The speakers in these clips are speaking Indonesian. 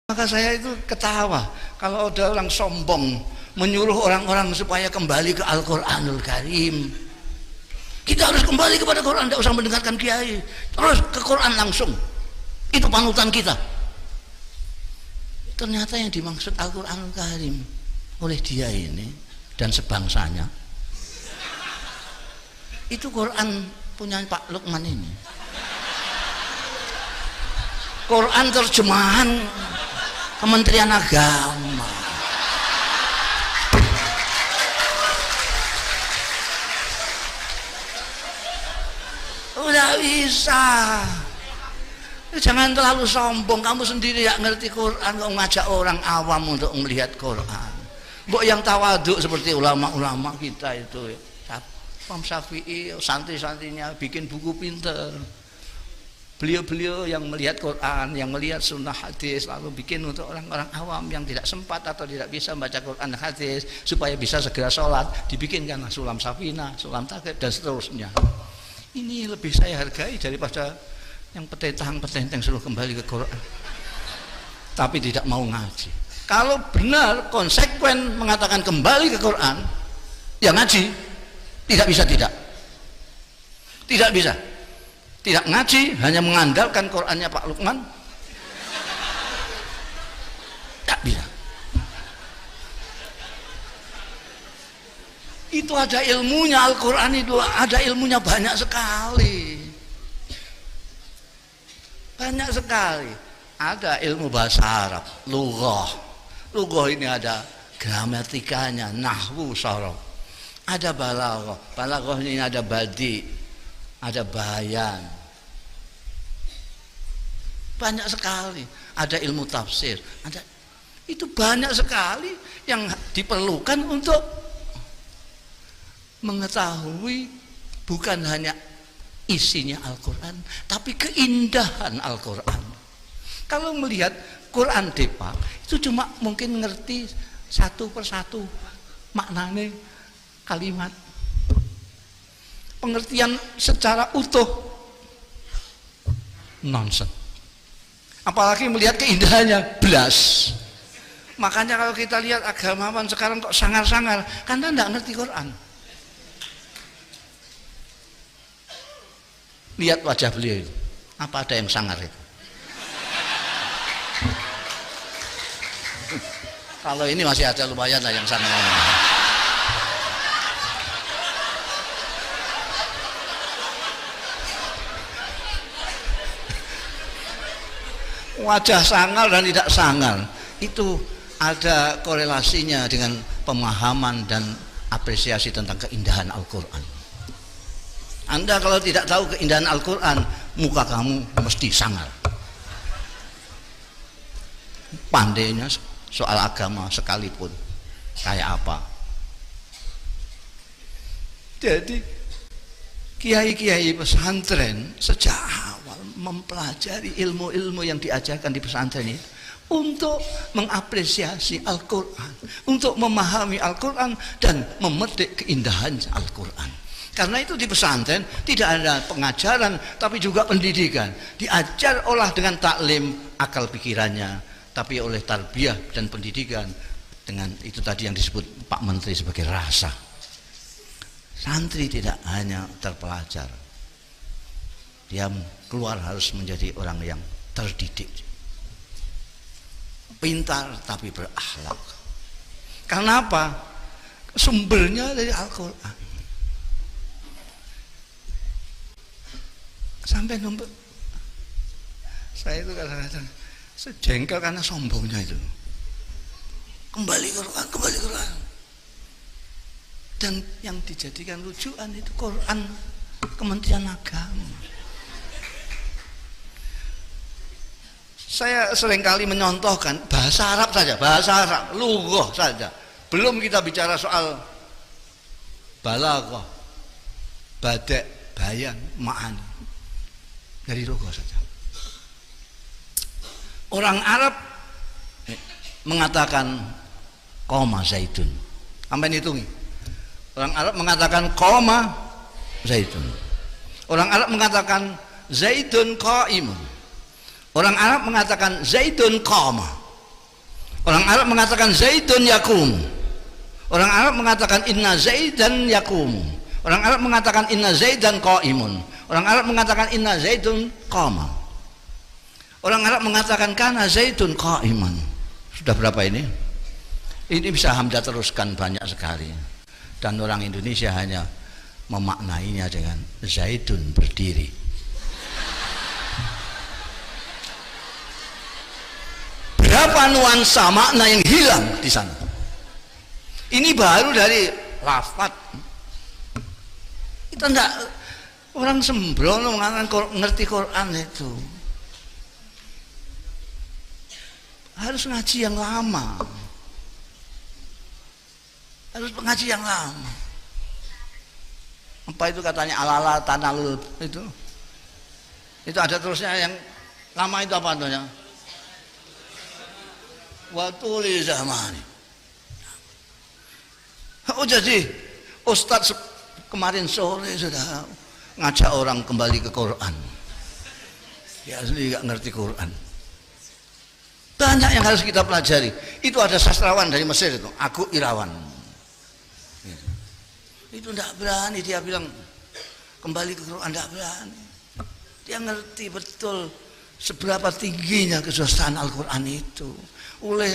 Maka saya itu ketawa kalau ada orang sombong menyuruh orang-orang supaya kembali ke Al-Quranul Karim. Kita harus kembali kepada Quran, tidak usah mendengarkan kiai, terus ke Quran langsung. Itu panutan kita. Ternyata yang dimaksud Al-Quranul Karim oleh dia ini dan sebangsanya itu Quran punya Pak Lukman ini. Quran terjemahan Kementerian Agama. Udah bisa. Jangan terlalu sombong. Kamu sendiri ya ngerti Quran, kok ngajak orang awam untuk melihat Quran. Mbok yang tawaduk seperti ulama-ulama kita itu, Imam Syafi'i, santri-santrinya bikin buku pinter. Beliau-beliau yang melihat Quran, yang melihat sunnah hadis, lalu bikin untuk orang-orang awam yang tidak sempat atau tidak bisa membaca Quran dan hadis supaya bisa segera sholat, dibikinkan sulam safina, sulam takrib dan seterusnya. Ini lebih saya hargai daripada yang petentang-petenteng suruh kembali ke Quran tapi tidak mau ngaji. Kalau benar konsekuen mengatakan kembali ke Quran, ya ngaji. Tidak bisa tidak bisa. Tidak ngaji, hanya mengandalkan Qurannya Pak Lukman, tak bisa. Itu ada ilmunya, Al-Quran itu ada ilmunya banyak sekali. Banyak sekali. Ada ilmu bahasa Arab, lughah. Lughah ini ada gramatikanya, nahwu, sharaf. Ada balaghah. Balaghah ini ada badi, ada bayan. Banyak sekali. Ada ilmu tafsir, ada. Itu banyak sekali yang diperlukan untuk mengetahui bukan hanya isinya Al-Quran, tapi keindahan Al-Quran. Kalau melihat Quran Depak itu cuma mungkin ngerti satu persatu maknanya kalimat, pengertian secara utuh nonsen. Apalagi melihat keindahannya belas. Makanya kalau kita lihat agamawan sekarang kok sangar-sangar karena tidak ngerti Quran. Lihat wajah beliau itu, apa ada yang sangar itu? Kalau ini masih ada lumayan lah yang sangar. Wajah sangar dan tidak sangar itu ada korelasinya dengan pemahaman dan apresiasi tentang keindahan Al-Quran. Anda kalau tidak tahu keindahan Al-Quran, muka kamu mesti sangar. Pandainya soal agama sekalipun kayak apa. Jadi kiai-kiai pesantren sejak awal mempelajari ilmu-ilmu yang diajarkan di pesantren ini untuk mengapresiasi Al-Quran, untuk memahami Al-Quran dan memetik keindahan Al-Quran. Karena itu di pesantren tidak ada pengajaran tapi juga pendidikan. Diajar olah dengan taklim akal pikirannya, tapi oleh tarbiyah dan pendidikan dengan itu tadi yang disebut Pak Menteri sebagai rasa. Santri tidak hanya terpelajar, dia keluar harus menjadi orang yang terdidik, pintar tapi berakhlak. Karena apa? Sumbernya dari Al-Quran. Sampai nombor saya itu kadang-kadang sejengkel karena sombongnya itu. Kembali ke Quran, kembali ke Quran. Dan yang dijadikan rujukan itu Quran Kementerian Agama. Saya seringkali menyontohkan bahasa Arab saja, bahasa Arab, lughah saja. Belum kita bicara soal balaghah, bada', bayan, ma'ani. Dari lughah saja. Orang Arab mengatakan qoma zaidun. Sampai hitungi. Orang Arab mengatakan qoma zaidun. Orang Arab mengatakan zaidun qaimun. Orang Arab mengatakan zaidun qama. Orang Arab mengatakan Zaidun yakum. Orang Arab mengatakan inna Zaidan yakum. Orang Arab mengatakan inna Zaidan qaimun. Orang Arab mengatakan inna Zaidun qama. Orang Arab mengatakan kana Zaidun qaiman. Sudah berapa ini? Ini bisa Hamzah teruskan banyak sekali. Dan orang Indonesia hanya memaknainya dengan Zaidun berdiri. Berapa nuansa makna yang hilang di sana. Ini baru dari lafaz. Kita enggak, orang sembrono mengatakan ngerti Quran itu harus ngaji yang lama, harus ngaji yang lama. Apa itu katanya alala tanalul itu ada terusnya yang lama itu apa artinya? Watuli zamani. Oh jadi Ustadz kemarin sore sudah ngajak orang kembali ke Quran. Ya asli nggak ngerti Quran. Banyak yang harus kita pelajari. Itu ada sastrawan dari Mesir itu, Agu Irawan. Itu tidak berani dia bilang kembali ke Quran, tidak berani. Dia ngerti betul seberapa tingginya kesusahan Al-Quran itu oleh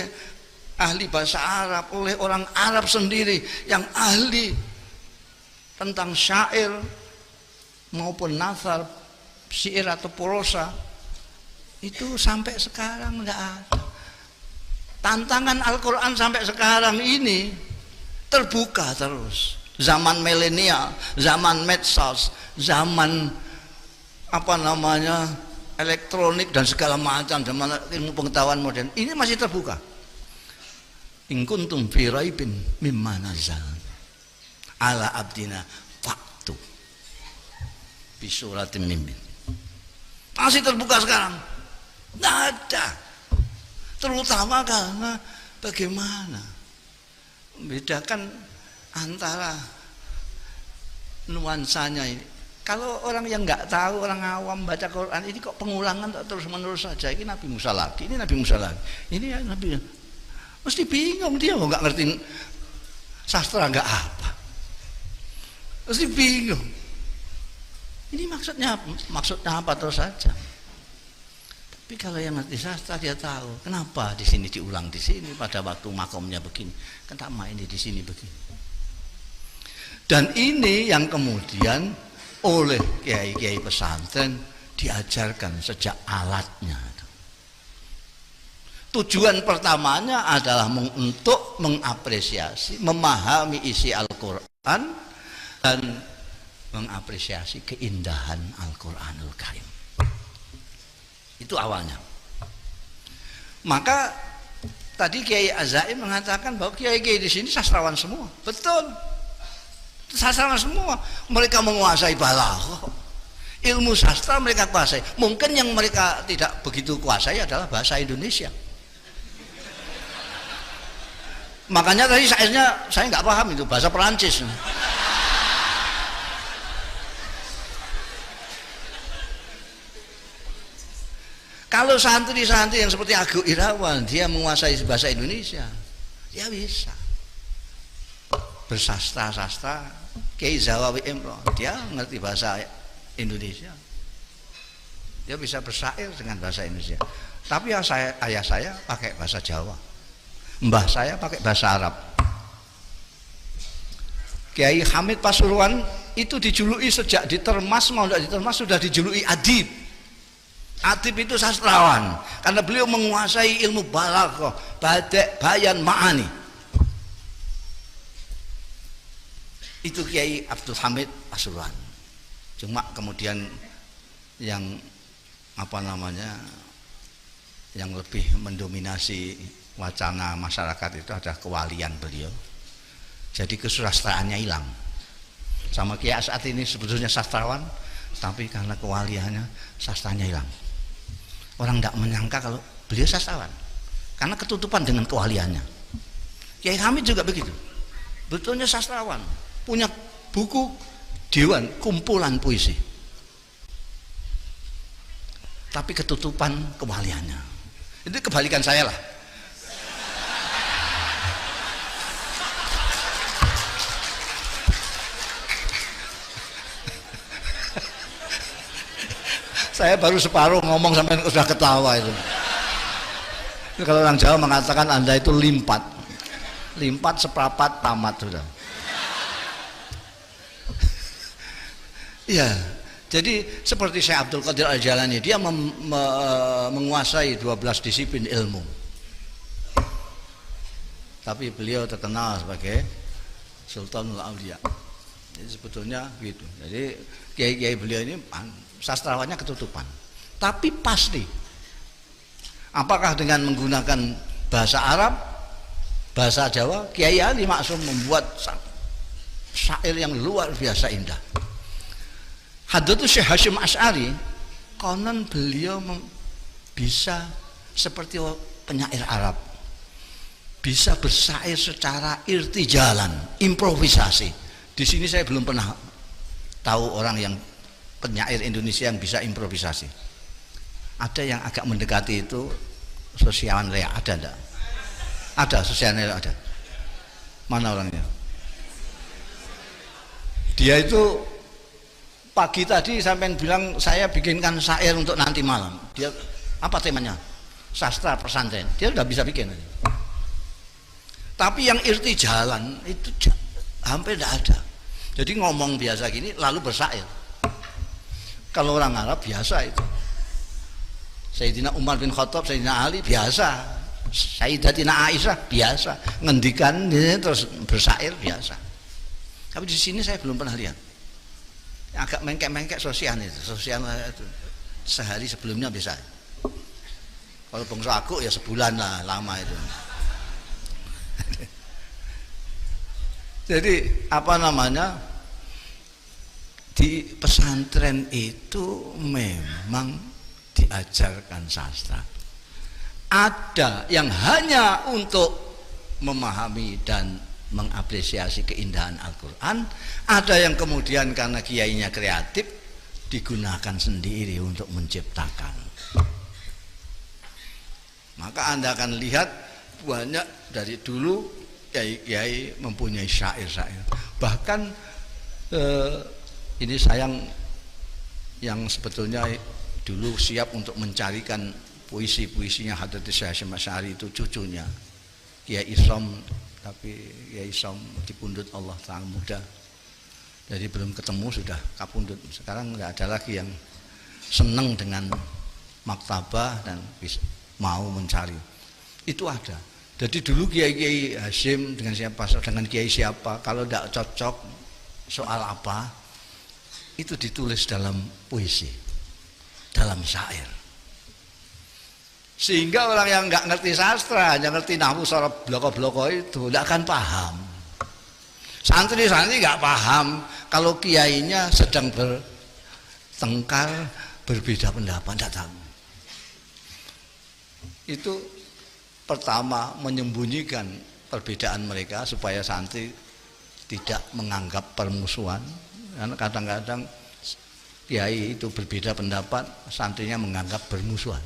ahli bahasa Arab, oleh orang Arab sendiri yang ahli tentang syair maupun nazar, syair atau prosa. Itu sampai sekarang tidak ada. Tantangan Al-Quran sampai sekarang ini terbuka terus. Zaman milenial, zaman medsos, zaman apa namanya elektronik dan segala macam, zaman ilmu pengetahuan modern, ini masih terbuka. In kuntum fi raibin mimma nazal ala abdina faktu bi suratin mimin. Masih terbuka sekarang. Tidak ada, terutama karena bagaimana membedakan antara nuansanya ini. Kalau orang yang nggak tahu, orang awam baca Quran ini kok pengulangan terus menerus saja. Ini Nabi Musa lagi, ini Nabi Musa lagi, ini ya Nabi, mesti bingung dia nggak ngerti sastra nggak apa, mesti bingung. Ini maksudnya apa terus saja. Tapi kalau yang ngerti sastra dia tahu kenapa di sini diulang di sini pada waktu makomnya begini, kenapa ini di sini begini. Dan ini yang kemudian oleh kiai-kiai pesantren diajarkan sejak alatnya. Tujuan pertamanya adalah untuk mengapresiasi, memahami isi Al-Quran dan mengapresiasi keindahan Al-Quranul Karim. Itu awalnya. Maka tadi Kiai Azaim mengatakan bahwa kiai-kiai di sini sastrawan semua. Betul. Sastrawan semua. Mereka menguasai balaghah. Ilmu sastra mereka kuasai. Mungkin yang mereka tidak begitu kuasai adalah bahasa Indonesia. Makanya tadi saya nggak paham itu bahasa Perancis. Kalau santri-santri yang seperti Agu Irawan, dia menguasai bahasa Indonesia, dia bisa bersastra-sastra. Kiai Zawawi Imron, dia ngerti bahasa Indonesia, dia bisa bersyair dengan bahasa Indonesia. Tapi ayah saya pakai bahasa Jawa, mbah saya pakai bahasa Arab. Kiai Hamid Pasuruan itu dijuluki sejak ditermas, mau tidak ditermas sudah dijuluki adib. Adib itu sastrawan karena beliau menguasai ilmu balaghah, badi', bayan, ma'ani. Itu Kiai Abdul Hamid Pasuruan. Cuma kemudian yang apa namanya yang lebih mendominasi wacana masyarakat itu adalah kewalian beliau. Jadi kesusastraannya hilang. Sama Kiai As'ad ini sebetulnya sastrawan, tapi karena kewaliannya sastranya hilang. Orang tidak menyangka kalau beliau sastrawan karena ketutupan dengan kewaliannya. Kiai Hamid juga begitu, betulnya sastrawan, punya buku dewan kumpulan puisi, tapi ketutupan kewaliannya. Itu kebalikan saya lah. Saya baru separuh ngomong sampai sudah ketawa itu. Kalau orang Jawa mengatakan Anda itu limpat. Limpat seprapat tamat sudah. Iya. Jadi seperti Syekh Abdul Qadir Al-Jalani, dia menguasai 12 disiplin ilmu. Tapi beliau terkenal sebagai Sultanul Aulia. Jadi sebetulnya gitu. Jadi kiai-kiai beliau ini sastrawannya ketutupan. Tapi pasti, apakah dengan menggunakan bahasa Arab, bahasa Jawa, Kiai Ali Maksum membuat syair yang luar biasa indah. Hadratus Syekh Hasyim Asy'ari, konon beliau bisa seperti penyair Arab, bisa bersair secara irtijalan, improvisasi. Di sini saya belum pernah tahu orang yang penyair Indonesia yang bisa improvisasi. Ada yang agak mendekati itu, Sosian Lea, ada enggak? Ada, Sosian Lea ada. Mana orangnya? Dia itu pagi tadi sampai bilang saya bikinkan syair untuk nanti malam. Dia apa temanya? Sastra pesantren. Dia udah bisa bikin. Tapi yang irtijalan itu hampir tidak ada. Jadi ngomong biasa gini lalu bersair. Kalau orang Arab biasa itu. Sayyidina Umar bin Khattab, Sayyidina Ali biasa. Sayyidatina Aisyah biasa. Ngendikan terus bersair biasa. Tapi di sini saya belum pernah lihat. Agak mengkek-mengkek Sosian itu. Sosian itu sehari sebelumnya bisa. Kalau bangsa aku ya sebulan lah lama itu. Jadi apa namanya, di pesantren itu memang diajarkan sastra. Ada yang hanya untuk memahami dan mengapresiasi keindahan Al-Quran, ada yang kemudian karena kiainya kreatif digunakan sendiri untuk menciptakan. Maka Anda akan lihat banyak dari dulu kiai-kiai mempunyai syair-syair. Bahkan ini sayang yang sebetulnya dulu siap untuk mencarikan puisi-puisinya Hadratus Syekh Hasyim Asy'ari itu cucunya Kiai Isom, tapi Kiai Isom dipundhut Allah Ta'ala muda. Jadi belum ketemu sudah kapundhut. Sekarang tidak ada lagi yang senang dengan maktabah dan mau mencari. Itu ada. Jadi dulu Kiai Hasyim dengan siapa, dengan Kiai siapa, kalau tidak cocok soal apa, itu ditulis dalam puisi, dalam syair. Sehingga orang yang nggak ngerti sastra, hanya ngerti nahwu sorab bloko-bloko itu tidak akan paham. Santri-santri nggak paham kalau kiainya sedang bertengkar, berbeda pendapat, tidak tahu. Itu pertama menyembunyikan perbedaan mereka supaya santri tidak menganggap permusuhan. Karena kadang-kadang kiai itu berbeda pendapat, santrinya menganggap bermusuhan.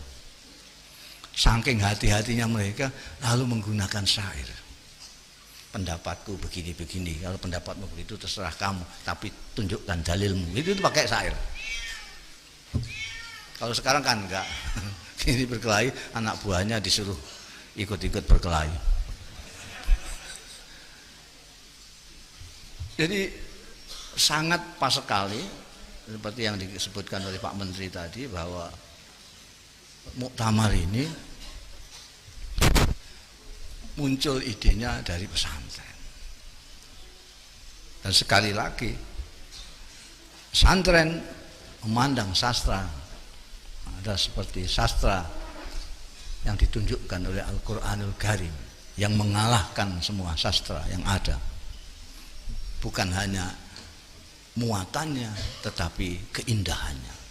Saking hati-hatinya mereka lalu menggunakan syair. Pendapatku begini-begini, kalau pendapatmu begitu terserah kamu, tapi tunjukkan dalilmu. Itu pakai syair. Kalau sekarang kan enggak. Ini berkelahi, anak buahnya disuruh ikut-ikut berkelahi. Jadi sangat pas sekali seperti yang disebutkan oleh Pak Menteri tadi, bahwa muktamar ini muncul idenya dari pesantren. Dan sekali lagi pesantren memandang sastra ada seperti sastra yang ditunjukkan oleh Al-Quranul Karim yang mengalahkan semua sastra yang ada. Bukan hanya muatannya tetapi keindahannya.